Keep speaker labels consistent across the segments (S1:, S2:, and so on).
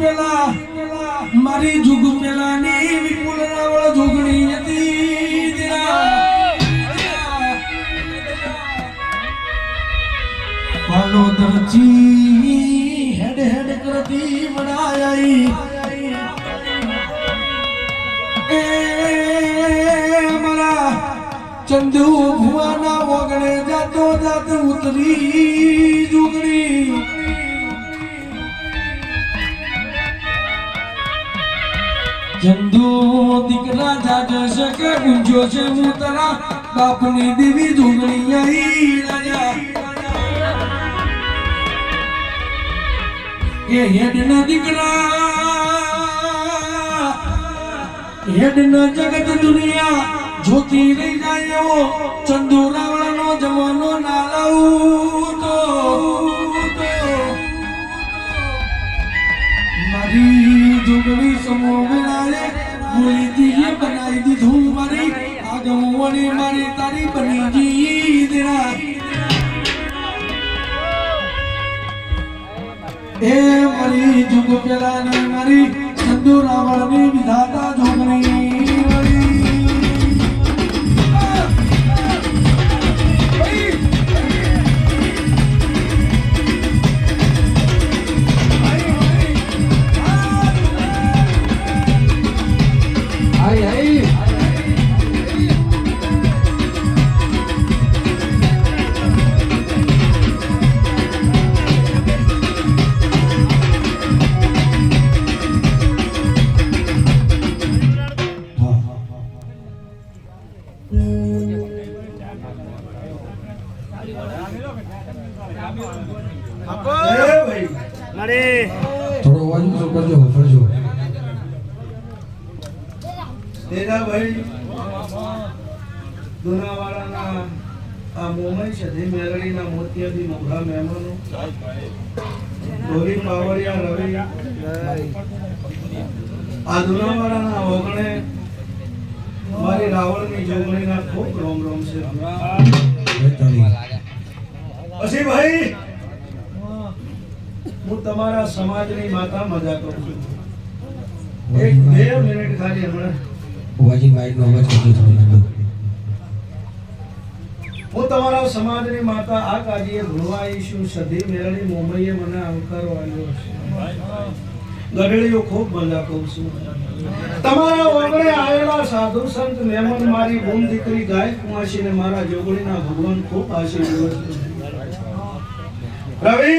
S1: પેલા મારી જુગ પેલાની વિપુલ રાવળ જોગણી હતી પાલો દરજી હેડ હેડ કરતી બનાઈ એ મારા ચંદુ ભુવાના વગણે જાતો જાત ઉતરી જોગણી ચંદુ દીકરા જાગે છે કે ગુંજો છે હું તારા બાપની દેવી જોગણી આઈ રાજા એ હેડ ના દીકરા હેડ ના જગત દુનિયા જોતી રહી જાય એવો ચંદુ રાવળનો જમાનો ના લાવું તો મારી જોગણી સમો બનાવે બોલી દીએ બનાવી દીધું મારી આગમવાની મારી તારી બની ગઈ દેરા એ મારી જુગ પેલા ને મારી ચંદુ રાવળની વિધાતા જોગણી થોડો અવાજ ઊંચો કરજો ફરજો
S2: તેરા ભાઈ દુનાવાળાના આ મોમઈ સધી મેલડીના મોતિયાથી મોઘા મહેમાનો ધોરી પાવડિયા રવિ આ દુનાવાળાના ઓગણે મારી રાવણની જોગણીના ખૂબ રોમ રોમ છે પછી ભાઈ હું તમારા સમાજની માતા મજા કરું છું એક 2 મિનિટ ખાલી હમણાં
S1: વાજી માઈક નો અવાજ કરજો થોડો
S2: હું તમારા સમાજની માતા આ કાજીએ ભણવા ઈશું સધી મેરડી મોમઈએ મને આવકારો આપ્યો છે ગઢડીઓ ખૂબ મજા કરું છું તમારા ઓગણે આવેલા સાધુ સંત મહેમાન મારી બૂમ દીકરી ગાય કુંવાસીને મારા જોગણીના ભગવાન ખૂબ આશીર્વાદ રવિ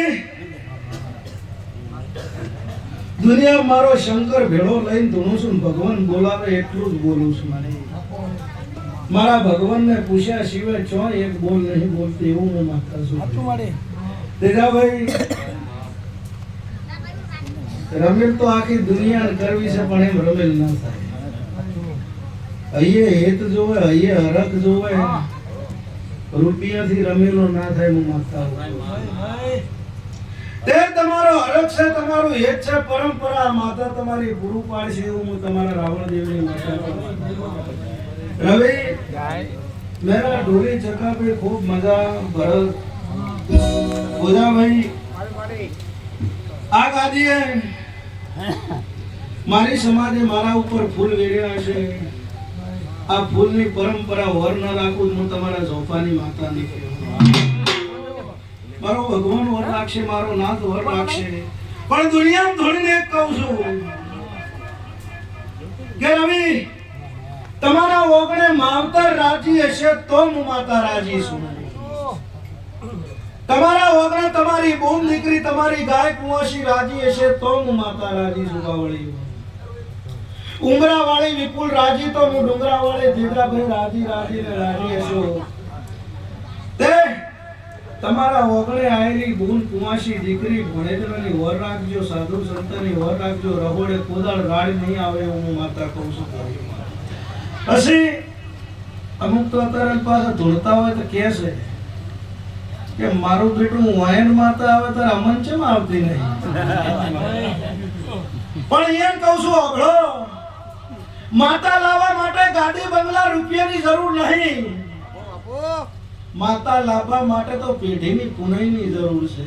S2: દુનિયા મારો શંકર ભેળો લઈને ધૂણું છું ભગવાન બોલાવે એટલું જ બોલું છું મારા ભગવાનને પૂછ્યા સિવાય ચો એક બોલ નહીં બોલતી એવું હું માગતા છું તેજાભાઈ રમેલ તો આખી દુનિયા કરવી છે પણ એમ રમેલ ના થાય અહીંયા હેત જોવે અહીંયા હરખ જોવે રૂપિયાથી રમેલો ના થાય હું માગતા હું તે તમારો હરખ છે તમારું હેત છે પરંપરા માતા તમારી પૂરું પાડશે એવું હું તમારા રાવણ દેવની માતા રવિ મેરા ઢોલી ચકા पे खूब मजा भरत पूजा भाई આ ગાદીએ મારી સમાજે મારા ઉપર ફૂલ વેર્યા છે આ ફૂલની પરંપરા વર ન રાખું હું તમારા ઝોફાની માતા નહીં મારો ભગવાન વર રાખશે મારો નાથ વર રાખશે પણ દુનિયામાં થોડીને એક કહું છું કે રવિ તમારા ઓગણે માવતર રાજી હશે તો હું માતા રાજી છું તમારા ઓગણે તમારી બૂમ દીકરી તમારી ગાય કુંવાસી રાજી હશે તો હું માતા રાજી છું બાવળી ઉમરા વાળી વિપુલ રાજી તો હું ડુંગરા વાળી દીકરાભાઈ રાજી રાજી ને રાજી હશો તે તમારા ઓગણે આયેલી બૂમ કુંવાસી દીકરી ભણેજની વર રાખજો સાધુ સંતની વર રાખજો રહોડે કોદાળ રાડ નહીં આવે હું માતા કહું છું પછી અમુક તો અત્યારે પાસે ધૂળતા હોય તો કે છે કે મારું બેટું વાયન માતા આવે ત્યારે અમન ચમ આવતી નહીં પણ એમ કહું છું અઘડો માતા લાવવા માટે ગાડી બંગલા રૂપિયાની જરૂર નહીં માતા લાવવા માટે તો પેઢીની પુનઈની જરૂર છે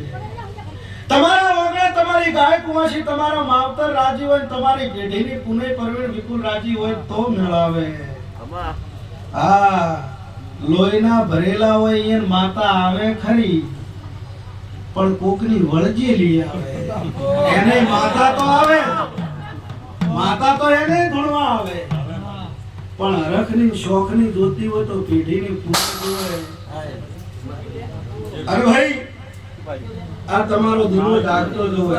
S2: તમારા વગર તમારી ગાય કુંવાસી તમારા માવતર રાજી હોય, તમારી પેઢીની પુને પરવીણ વિપુલ રાજી હોય તો મેળાવે. હા, લોહીના ભરેલા હોય એ માતા આવે ખરી, પણ કોકની વળજેલી આવે. એને માતા તો આવે, માતા તો એને ધૂણવા આવે, પણ હરખની શોખની જોતી હોય તો પેઢીની પુને જોવે. અરે ભાઈ, આ તમારો દીવો જાગતો જોવે.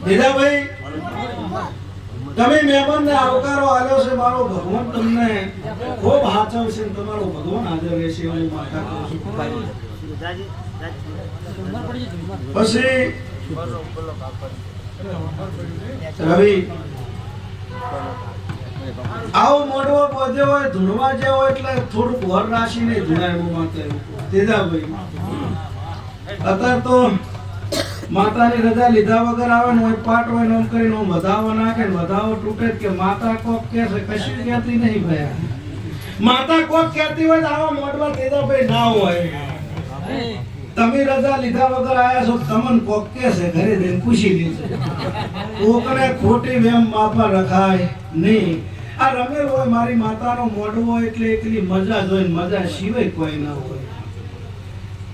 S2: દીદાભાઈ, તમે મહેમાનને આવકારો આલ્યો છે, મારો ભગવાન તમને ખૂબ હાચવશે, તમારો ભગવાન હાજર રહેશે એવું માતા કહું છું. પછી રવિ, આવો મોઢો બધે હોય, ધૂણવા જેવો એટલે થોડુંક વર રાશિને ધૂણાય એવું માતા. દીદાભાઈ, અત્યારે તો માતાની રજા લીધા વગર આવે ને હોય પાટ હોય ને કરીને વધાવો નાખે ને વધાવો તૂટે કે માતા કોક કે છે, કશું કહેતી નહીં ભયા. માતા કોક કહેતી હોય તો આવા મોઢમાં દીદાભાઈ ના હોય. તમે રજા લીધા વગર આયા છો, તમને કોક કે છે ઘરે જઈને પૂછી લીધું. કોકને ખોટી વેમ માપા રખાય નહીં. આ રમેલ હોય, મારી માતાનો મોઢું હોય એટલે એકલી મજા જોઈને મજા સિવાય કોઈ ના હોય.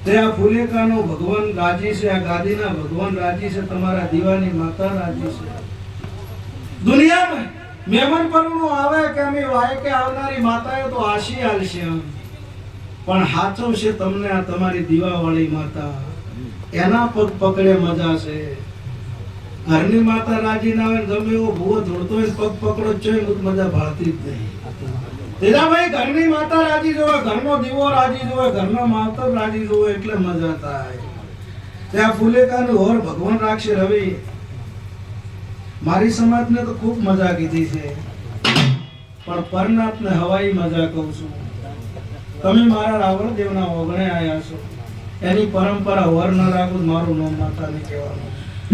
S2: તે આ ફુલેકાનો ભગવાન રાજી છે, આ ગાદીના ભગવાન રાજી છે, તમારા દીવાની માતા રાજી છે. દુનિયામાં મહેમાન પરનું આવે કે અમે વાયકે આવનારી માતાએ તો આશી આલશે, પણ હાચવશે તમને આ તમારી દીવાવાળી માતા. એના પગ પકડે મજા છે. ઘરની માતા રાજી ના હોય, ગમે એવો ભૂવો ધોળતો હોય પગ પકડો ચોય મજા ભાળતી જ નહીં. દીદાભાઈ, ઘરની માતા રાજી જોવે, ઘરનો દીવો રાજી જોવે, ઘરનો માવતર રાજી જોવે એટલે મજા થાય. ત્યાં ફુલેકાનું હોર ભગવાન રાખશે. રવિ, મારી સમાજને તો ખૂબ મજા કીધી છે, પણ પરનાથને હવાઈ મજા કહું છું. તમે મારા રાવણ દેવના ઓગણે આયા છો, એની પરંપરા હોર ન રાખું મારું નામ માતાને કહેવાનું.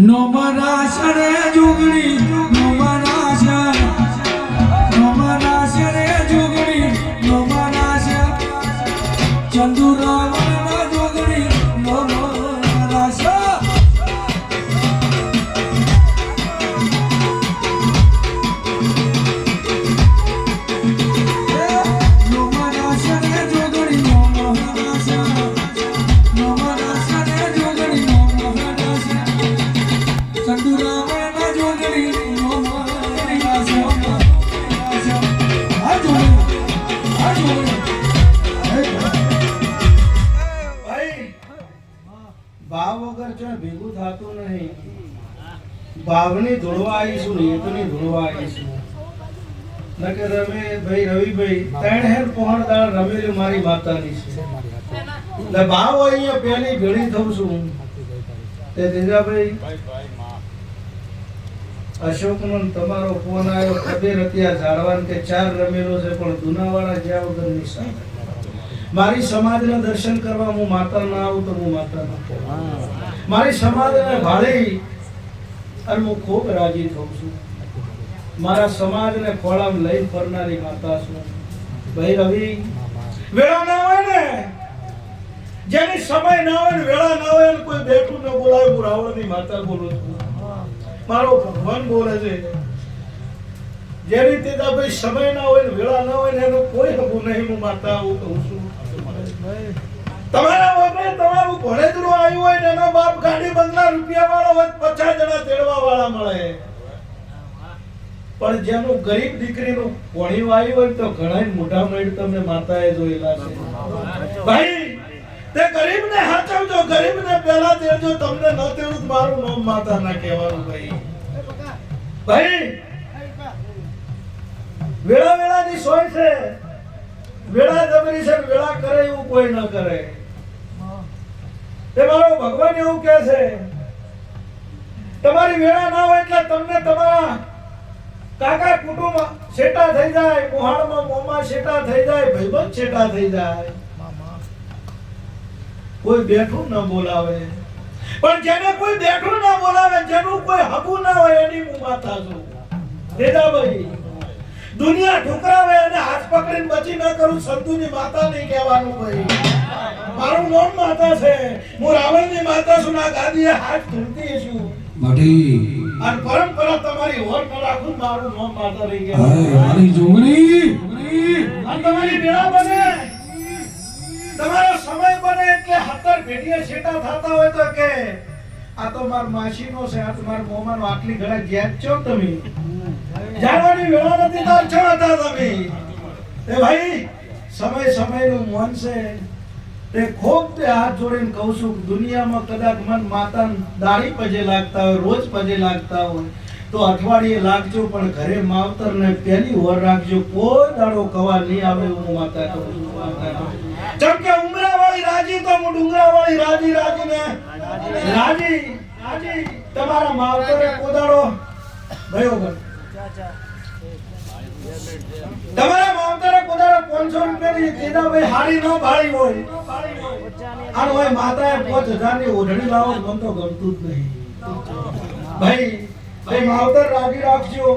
S1: નો મનાશ રે જોગણી, નો મનાશ, નો મનાશ રે જોગણી, નો મનાશ, ચંદુ રાવણ જોગણી, નો મનાશ. નો મનાશ રે જોગણી, નો મનાશ, નો મનાશ રે જોગણી, નો મનાશ, ચંદુ રાવણ જોગણી, નો મનાશ.
S2: ભાવ વગર જો ભેગું થતું નહીં. ભાવની ધોળવા આવીશું, હેતની ધોળવા આવીશું. નકે રમે ભાઈ, રવિભાઈ, ત્રણ હેર પહોળ દાળ રમેલી મારી માતાની છે. એટલે ભાવ અહીંયા પહેલી ભેળી થઉં છું. તે દીદાભાઈ, અશોકનો તમારો ફોન આવ્યો, ખબર હતી આ જાળવાન કે 4 રમેલો છે, પણ દુનાવાળા જ્યાં વગર નિશાન. મારી સમાજના દર્શન કરવા હું માતા ના આવું તો હું માતા ના કહેવાય. મારી સમાજને ભાળી અને હું ખૂબ રાજી થઉં છું. મારા સમાજને ખોળામાં લઈ ફરનારી માતા છું. ભાઈ રવિ, વેળા ના હોય ને, જેની સમય ના હોય ને, વેળા ના હોય ને, કોઈ બેઠું ન બોલાવે, હું રાવણની માતા બોલું છું. મારો ભગવાન બોલે છે. જેની દીદાભાઈ સમય ના હોય ને, વેળા ના હોય ને, એનો કોઈ હકુ નહીં. હું માતા આવું કહું છું. તમારા વગર તમારું ભણેજરું આવ્યું હોય ને, એનો બાપ ગાડી બંગલા રૂપિયા વાળો હોય, 50 જણા તેડવા વાળા મળે. પણ જેનું ગરીબ દીકરીનું ભણ્યું આવ્યું હોય તો ઘણા મોટા મેળ તમને માતાએ જોયેલા છે. ભાઈ, તે ગરીબને હાચવજો, ગરીબને પહેલા દેજો. તમને ન તેડું મારું નામ માતા ના કહેવાનું. ભાઈ, વેળા વેળાની સોય છે. વેળા જબરી છે, વેળા કરે એવું કોઈ ન કરે. તે મારો ભગવાન એવું કહે છે, તમારી વેળા ના હોય એટલે તમને તમારા કાકા કુટુંબ શેટા થઈ જાય, કુહાડમાં મોમાં શેટા થઈ જાય, ભાઈબંધ શેટા થઈ જાય. કોઈ બેઠું ન બોલાવે, પણ જેને કોઈ બેઠું ન બોલાવે, જેનું કોઈ હકુ ના હોય, એની હું માતા છું. દીદાભાઈ, દુનિયા ઠુકરાવે અને હાથ પકડીને બચી ન કરું, સંતુની માતા નહીં કહેવાનું. ભાઈ, મારું નામ માતા છે. હું રાવણની માતા છું. ના ગાદીએ હાથ ધૂળતી છું.
S1: માટી
S2: અને પરંપરા તમારી હોર ન રાખું, મારું નામ માતા રહી ગયા.
S1: હાય મારી જોગણી
S2: અને તમારી બેડા બને, તમારો સમય બને એટલે 17 પેઢીએ છેટા થતા હોય તો કે આ તો માર માસીનો છે, આ તો માર મોમાનો. આટલી ઘણા ગેપ છો તમે. જાણવાની વેળા નથી તાર છો હતા તમે. એ ભાઈ સમય સમયનું મન છે. તે ખૂબ તે હાથ જોડીને કહું છું, દુનિયામાં કદાચ મન માતા દાઢી પજે લાગતા હોય, રોજ પજે લાગતા હોય તો અઠવાડિયે લાગજો, પણ ઘરે માવતર ને પહેલી વાર રાખજો. કોઈ દાડો કવા નહીં આવે એવું હું માતા કહું છું. જેમ કે ઉમરાવાળી રાજી તો હું ડુંગરાવાળી રાજી રાજીને રાજી રાજી તમારા માવતરે કોદાડો ભયો બન તમારા માવતરે કોદાડો 500 રૂપિયાની તેના ભાઈ હાડી ન ભાળી હોય અને હોય માતાએ 5000 ની ઓઢણી લાવો મન તો ગમતું જ નહીં. ભાઈ ભાઈ માવતર રાજી રાખજો,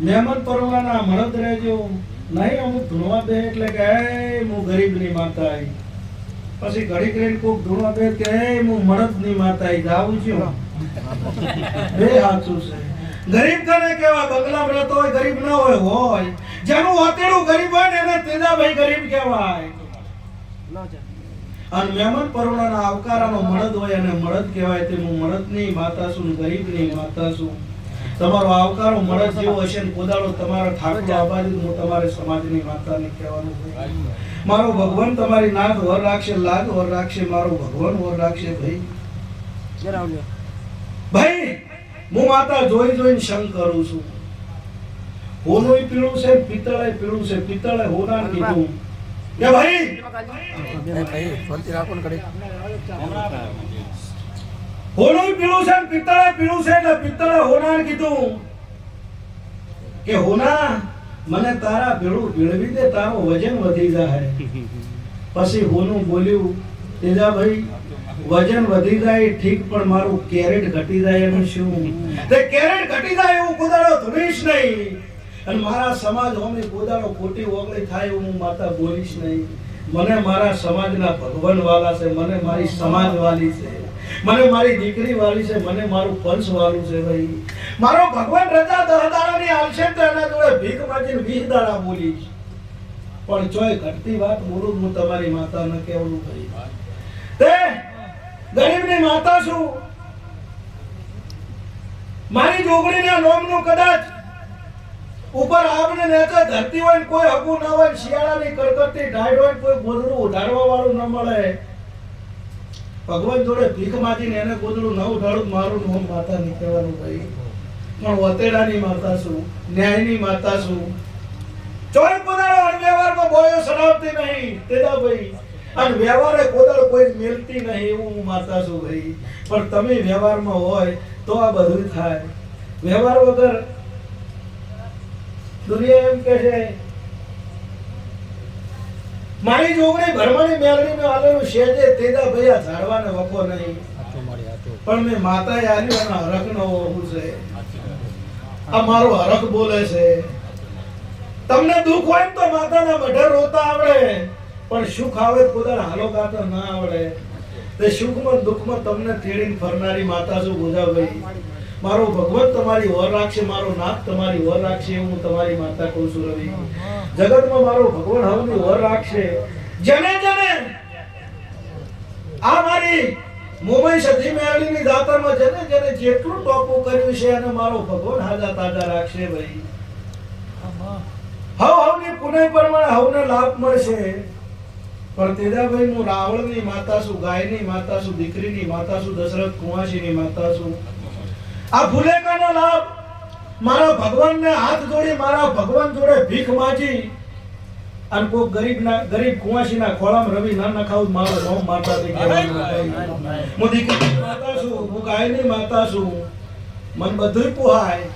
S2: મહેમાન પરવાના મળદ રહેજો. નહીં અમુક ધૂણવા દે એટલે કે હું ગરીબની માતા આવી, પછી ઘડી કરીને કોક ધૂણવા દે કે હું મળદની માતા આવી જાવું છું. બે સાચું છે. ગરીબ કને કહેવાય? બંગલામાં રહેતો હોય ગરીબ ન હોય. જેનું હોતેડું ગરીબ હોય ને એને તેજાભાઈ ગરીબ કહેવાય. અને મહેમાન પરવાના આવકારાનો મળદ હોય અને મળદ કહેવાય. તે હું મળદની માતા છું, ગરીબની માતા છું. તમારો આવકારો મળદ જેવો હશે ને કોદાળો તમારો ઠાકોર આબાદી, હું તમારે સમાજની માતાને કહેવાનું છે. મારો ભગવાન તમારી નાક વર રાખશે, લાગ વર રાખશે, મારો ભગવાન વર રાખશે. ભાઈ ભાઈ હું માતા જોઈ જોઈને શંક કરું છું. હોનું પીળું છે, પિત્તળે પીળું છે. પિત્તળે હોનાને કીધું કે ભાઈ હોનું પીળું છે, પિત્તળે પીળું છે. એટલે પિત્તળે હોનાને કીધું કે હોના મને તારા ભેળું ભેળવી દે, તારો વજન વધી જાય. પછી હોનું બોલ્યું તેજાભાઈ વજન વધી જાય ઠીક, પણ મારું કેરેટ ઘટી જાય એનું શું? તે કેરેટ ઘટી જાય એવું કોદાળો ધૂણીશ નહીં, અને મારા સમાજ હોમી કોદાળો ખોટી ઓગળી થાય એવું હું માતા બોલીશ નહીં. મને મારા સમાજના ભગવાન વાલા છે, મને મારી સમાજ વાલી છે, મને મારી દીકરી વાલી છે, મને મારું પંચ વાલું છે. ભાઈ મારો ભગવાન રજા 10 દાડાની આલશે તો એના જોડે ભીખ માંગીને 20 દાડા બોલીશ, પણ ચોય ઘટતી વાત બોલું હું તમારી માતાને કહેવું. ભાઈ તે ગરીબની માતા છું. મારી જોગણીના નોમનું કદાચ ઉપર આબને નેચે ધરતી હોય ને કોઈ હગું ના હોય, શિયાળાની કડકડતી ઢાળ હોય, કોઈ ગોદડું ઉઢાડવા વાળું ન મળે, ભગવાન જોડે ભીખ માંગીને એને ગોદડું ન ઉઢાડું, મારું નામ માતા નહીં કહેવાનું. ભાઈ પણ વતેડાની માતા છું, ન્યાયની માતા છું. ચોય કોદાળો વ્યવહારમાં બોયો સડાવતી નહીં તેડા ભાઈ, અને વ્યવહારે કોદાળ કોઈ મેલતી નહીં એવું હું માતા છું. ભાઈ પણ તમે વ્યવહારમાં હોય તો આ બધું થાય. વ્યવહાર વગર દુનિયા એમ કે છે મારી જોગણી ભરમાની મેલડીને આલેલું શેજે તેદા ભૈયા ઝાડવાને વખો નહીં, પણ મેં માતાએ આલ્યું એના હરખનો હું છે. આ મારો હરખ બોલે છે. તમને દુઃખ હોય તો માતાના મઢે રોતા આવડે, પણ સુખ આવે કોદાળ હાલો ગાતો ના આવડે. તે સુખમાં દુઃખમાં તમને તેડીને ફરનારી માતા છું ગોજાભાઈ. મારો ભગવાન તમારી વર રાખશે, મારો નાથ તમારી વર રાખશે એવું હું તમારી માતા કહું છું. રવિ જગતમાં મારો ભગવાન હવની વર રાખશે. જેને જેને આ મારી મોમાઈ સતી મેળીની દાતરમાં જેને જેને જેટલું ટોપું કર્યું છે અને મારો ભગવાન હાજા તાજા રાખશે. ભાઈ હવની પુનઃ પ્રમાણે હવને લાભ મળશે. પણ તેજાભાઈ હું રાવણની માતા છું, ગાયની માતા છું, દીકરીની માતા છું, દશરથ કુંવાસીની માતા છું. આ ફુલેકાનો લાભ મારા ભગવાનને હાથ જોડી મારા ભગવાન જોડે ભીખ માંગી અને કોઈ ગરીબ કુંવાસીના ખોળામાં રવિ ના નખાવું મારો નામ માતા થી કહેવાનું. હું દીકરીની માતા છું, હું ગાયની માતા છું, મન બધુંય પોહાય.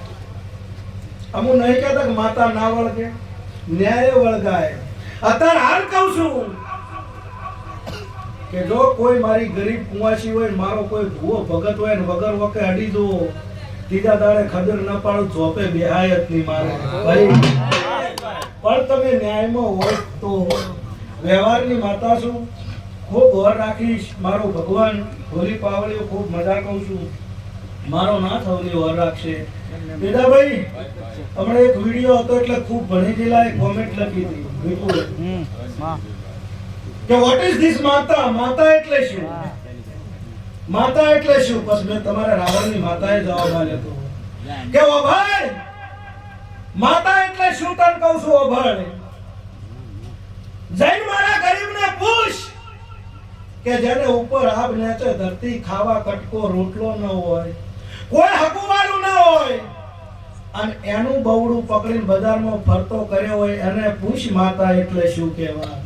S2: અમુ નહીં કહેતા કે માતા ના વળગે, ન્યાય વળગાય. અત્યારે હાલ કહું છું કે જો કોઈ મારી ગરીબ કુંવાસી હોય, મારો કોઈ ભૂવો ભગત હોય ને વગર વકે અડી દો, ત્રીજા દાડે ખબર ન પાડું ચોપે બેહાયત ની મારે. ભાઈ પણ તમે ન્યાયમાં હોય તો વ્યવહારની માતા છું, ખૂબ વર રાખીશ. મારો ભગવાન હોલી પાવળીઓ ખૂબ મજા કહું છું. મારો નાથ હોલી વર રાખશે. બેદાભાઈ હમણાં એક વિડીયો હતો એટલે ખૂબ ભણી ગયેલા એક કોમેન્ટ લખી હતી વિપુલે કે વોટ ઇઝ ધીસ માતા? માતા એટલે શું? માતા એટલે શું? બસ મેં તમારા રાવણની માતાએ જવાબ આપ્યો હતો કે ઓ ભાઈ માતા એટલે શું તને કહું છું. ઓ ભાઈ જૈન મારા ગરીબને પૂછ કે જેને ઉપર આબ નેચે ધરતી ખાવા કટકો રોટલો ન હોય, કોઈ હકુવાળું ન હોય અને એનું બવડું પકડીને બજારમાં ફરતો કર્યો હોય એને પૂછ માતા એટલે શું કહેવાય.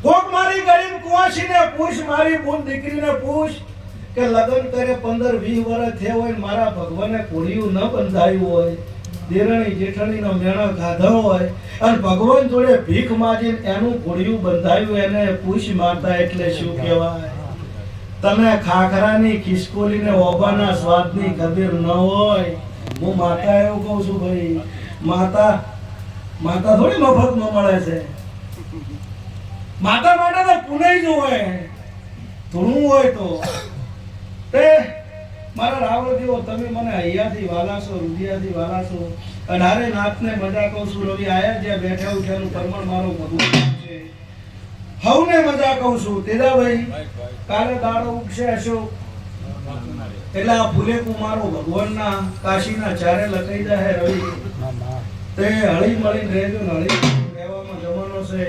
S2: કોક મારી ગરીબ કુવાસીને પૂછ, મારી બોન દીકરીને પૂછ કે લગ્ન કરે 15-20 વર્ષ થયા હોય મારા ભગવાને કોળિયું ન બંધાયું હોય, દેરણી જેઠણીનો મેણો ગાધો હોય અને ભગવાન જોડે ભીખ માંગીને એનું કોળિયું બંધાયું એને પૂછ માતા એટલે શું કહેવાય. તમે ખાખરાની ખિસકોલીને ઓબાના સ્વાદની ખબર ન હોય. હું માતા એવું કહું છું ભાઈ, માતા થોડી મફતમાં મળે છે. માતા માટે તો પુણ્ય જ હોય, થોડું હોય તો તે મારા રાવણ દેવો તમે મને અહીંયાથી વાલા છો, રુધિયાથી વાલા છો. અઢારે નાથને મજા કહું છું. રવિ આયા જ્યાં બેઠા ઉઠ્યાનું પરમણ મારો ભગવાન છે. હવને મજા કહું છું. તેદાભાઈ કાલે દાડો ઉગશે અશોક એટલે આ ફૂલે કુમારો ભગવાનના કાશીના ચારે લખાઈ જાય રવિ. તે હળી મળી રહેજો ને હળી રહેવામાં જમાનો છે.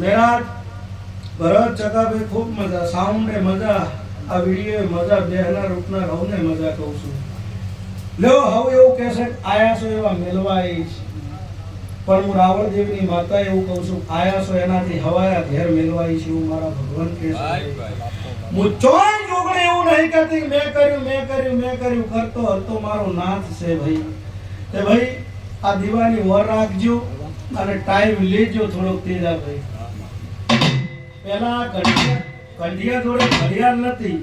S2: મેરાજ ભરત ચકાભાઈ ખૂબ મજા, સાઉન્ડે મજા, આ વિડીયો મજા, બેહના રૂપના હવને મજા કહું છું. લ્યો હવ એવું કહેશે આયા છો એવા મેલવા આવીશ, પણ હું રાવણ દેવની માતા એવું કહું છું આયા છો એનાથી હવાયા ઘેર મેલવા આવીશ એવું મારા ભગવાન કહે છે. હું ચોય જોગણે એવું નહીં કરતી મેં કર્યું કરતો હતો મારો નાથ છે ભાઈ. તે ભાઈ આ દીવાની વર રાખજો અને ટાઈમ લેજો થોડોક તેજા ભાઈ. પેલા કંઢિયા જોડે ઘડિયાળ નથી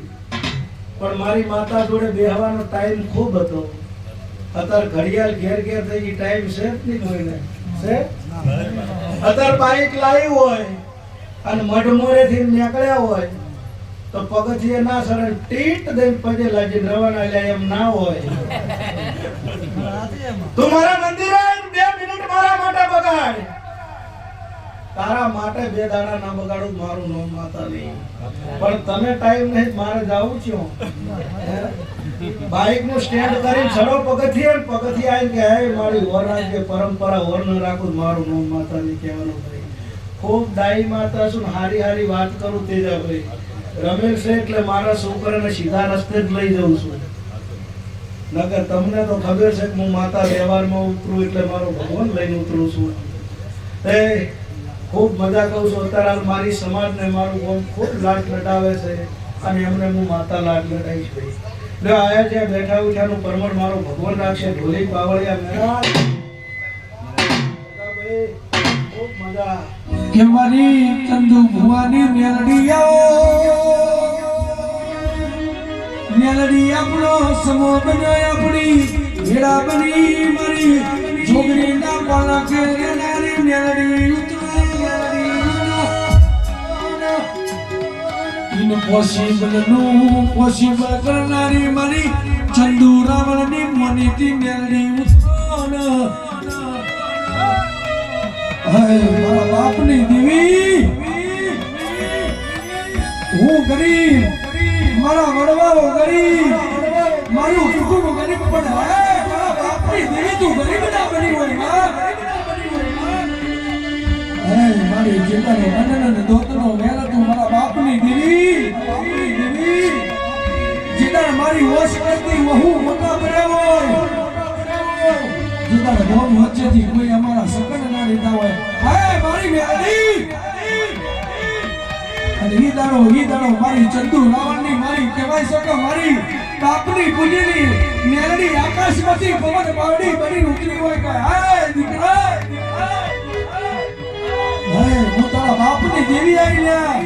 S2: પણ મારી માતા જોડે બેહવાનો ટાઈમ ખૂબ હતો. અત્યારે ઘડિયાળ ઘેર ઘેર થઈ ગઈ, ટાઈમ છે જ નહીં કોઈને છે. અત્યારે બાઈક લાવી હોય અને મઢમોરેથી નીકળ્યા હોય તો પગથિયે ના સરે ટીટ દઈને પગે લાગી રવાના લે એમ ના હોય. તું મારા મંદિરે આવીને 2 મિનિટ મારા માટે બગાડ. તારા માટે 2 દાડા ના બગાડું મારું નામ માતા નહીં. પણ તમે ટાઈમ નહીં મારે જાવું છું. બાઈક નું સ્ટેન્ડ કરીને ચડો પગથિયે ને પગથિયે આવીને કે હે મારી વર રાખજે, પરંપરા વર ન રાખું મારું નામ માતા નહીં કહેવાનું ભાઈ. ખૂબ દાઈ માતા છું ને હારી વાત કરું તેજા ભાઈ. રમેશ છે એટલે મારા છોકરાને સીધા રસ્તે જ લઈ જાઉં છું. નકર તમને તો ખબર છે કે હું માતા વ્યવહારમાં ઉતરું એટલે મારો ભગવાન લઈને ઉતરું છું. એ ખૂબ મજા કહું છું. અત્યારે મારી સમાજને મારું ગામ ખૂબ લાડ લટાવે છે અને એમને હું માતા લાડ લટાવીશ ભાઈ. જો આયા જ્યાં બેઠા ઉઠ્યાનું પરમણ મારો ભગવાન રાખશે. ઢોલી પાવળિયા મેળા ખૂબ મજા
S1: કે મારી ચંદુ ભુવાની મેલડી આપણો સમો બન્યો, આપણી ભેડા બની મારી જોગણીના પાલા ખેરનારી મેલડી પોસિબલ કરનારી મારી ચંદુ રાવણની મનીથી મેલડી મારા બાપની દેવી હું ગરીબ, મારા વડવાઓ ગરીબ, મારું કુટુંબ ગરીબ પણ મારા બાપની દેવી તું ગરીબ ના બની હોય. મારી જેતાનો નંદન દોતનો વેલા તું મારા બાપની દેવી જેતા મારી હોશ કરતી વહુ મોટા કર્યા હોય, જેતા ગોમ વચ્ચેથી કોઈ અમારા સકન ના રહેતા હોય. હે મારી મેલડી અને ઈ દાડો મારી ચંદુ રાવણની મારી કહેવાય શકે મારી બાપની પૂજની મેલડી આકાશમાંથી પવન બાવડી બની ઉતરી હોય કે હે દીકરા હું તારા બાપની દેવી આવી લ્યા.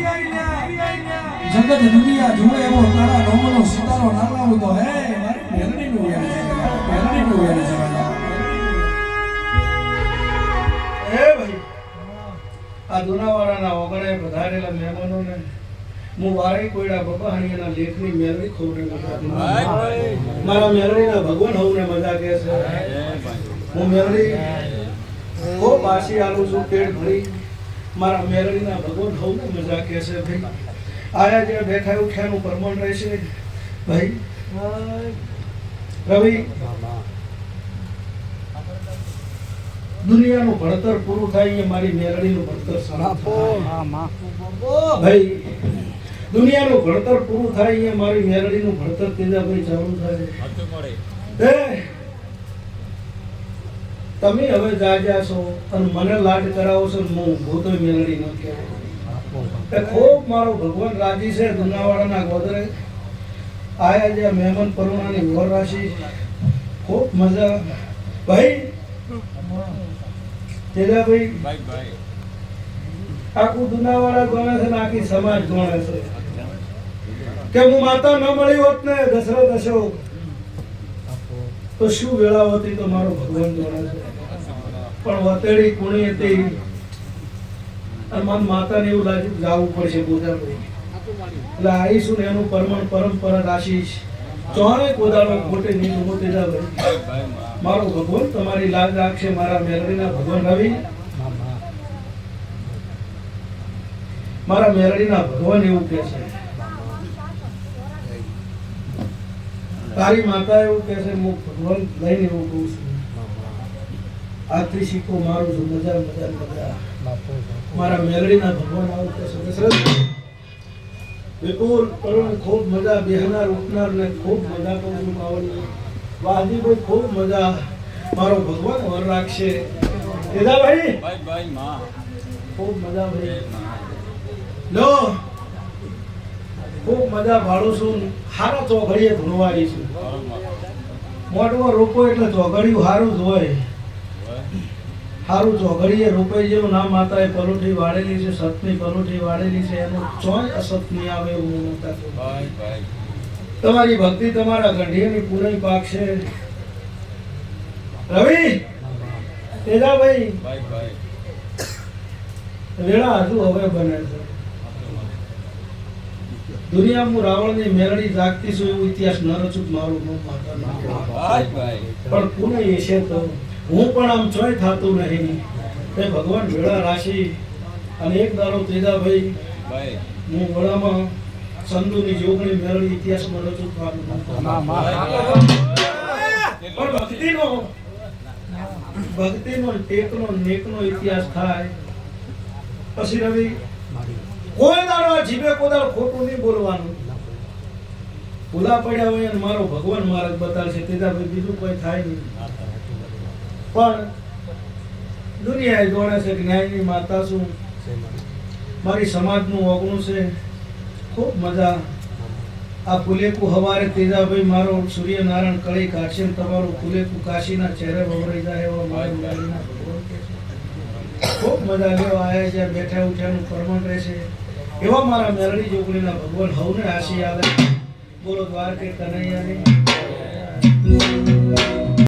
S1: જગત દુનિયા જુએ એવો તારા નોમનો સિતારો નાલાવું તો હે મારી મેલડીનું વેર છે. હે ભાઈ
S2: આ દુનાવાડાના ઓગણે પધારેલા મહેમાનોને હું વારે કોઈડા બપાહાણીના લેખની મેલડી ખોવને મજા દઉં. મારા મેલડીના ભગવાન હવને મજા કહે છે. હું મેલડી ખૂબ આશી આલું છું પેટ ભરી. મારા મેલડીના ભગવાન હવને મજા કહે છે. ભાઈ આયા જે બેઠા ઉઠ્યાનું પ્રમાણ રહેશે. ભાઈ રવિ, દુનિયાનું ભણતર પૂરું થાય એ મારી મેલડીનું ભણતર સમાપો. ભાઈ દુનિયાનું ભણતર પૂરું થાય એ મારી મેલડીનું ભણતર તેજાભાઈ ચાલુ થાય. તમે હવે જાગ્યા છો અને મને લાડ કરાવો છો. હું ભૂતો મેલડી ન કહેવાય. ખૂબ મારો ભગવાન રાજી છે. દુનાવાડાના ગોદરે આયા જે મહેમાન પરુણાની વર રાશિ ખૂબ મજા. ભાઈ તેજાભાઈ આખું દુનાવાડા ગણે છે ને આખી સમાજ ગણે છે કે હું માતા ન મળી હોત ને દશરથ અશોક તો શું વેળા હતી તો મારો ભગવાન ગણે છે. પણ વતેડી કુણી હતી અને મને માતાને એવું લાગ્યું જવું પડશે ગોદાભાઈ. એટલે આવીશું ને એનું પરંપરા રાશિ ચોરે કોદાળો ખોટે નહીં ઉભો તેજાભાઈ. મારો ભગવાન તમારી લાજ રાખશે. મારા મેલડીના ભગવાન રવિ, મારા મેલડીના ભગવાન એવું કહે છે. તારી માતા એવું કહે છે. હું ભગવાન લઈને એવું કહું છું. આજથી શીખો મારું છું. મજા મજા મજા. મારા મેલડીના ભગવાન આવું કહે છે. દશરથ વિપુલ કરુણ ખૂબ મજા. બેહનાર ઉઠનાર ને ખૂબ મજા કહું છું. માવડી વાજીભાઈ ખૂબ મજા. મારો ભગવાન વર રાખશે. તેજાભાઈ ખૂબ મજા. ભાઈ લો ખૂબ મજા ભાડું છું. હારા ચોઘડીએ ધૂણવારી છું. મોટમાં રોપો એટલે ચોઘડિયું હારું જ હોય. હારું ચોઘડીએ રોપાઈ જેવું નામ માતાએ પલોઠી વાળેલી છે. સતની પલોઠી વાળેલી છે. એનું ચોય અસત નહીં આવે એવું હું નતા કહું. તમારી ભક્તિ તમારા ગંઢિયાની પૂરી પાકશે. રવિ, તેજાભાઈ વેળા હજુ હવે બને છે. દુનિયામાં રાવણની મેલડી જાગતી છું એવું ઇતિહાસ ન રચું. મારું નામ માતા ના કહેવાય. પણ પુણે છે તો હું પણ આમ ચોય થતું નહીં. તે ભગવાન વેળા રાશિ અને એક દાડો તેજાભાઈ હું વડામાં સંધુની જોગણી મેળવી ઇતિહાસમાં રજૂ થવાનું. પણ ભક્તિનો ટેકનો નેકનો ઇતિહાસ થાય પછી રવિ કોઈ દાડો આ જીભે કોદાળ ખોટું નહીં બોલવાનું. ભૂલા પડ્યા હોય અને મારો ભગવાન માર્ગ બતાવશે. તેજાભાઈ બીજું કોઈ થાય નહીં. પણ દુનિયા જોડે છે કે ન્યાયની માતા છું. મારી સમાજનું ઓગણું છે. ખૂબ મજા. આ ફુલેકું હવારે તેજાભાઈ મારો સૂર્યનારાયણ કળી કાઢશે ને તમારું ફુલેકું કાશીના ચહેરે વવરાઈ જાય એવા મારી મેલડીના ભગવાન કહે છે. ખૂબ મજા લેવા આયા જ્યાં બેઠા ઉઠ્યાનું પ્રમાણ રહેશે એવા મારા મેલડી જોગણીના ભગવાન હવને આશી આવે. બોલો દ્વારકે કનૈયાની.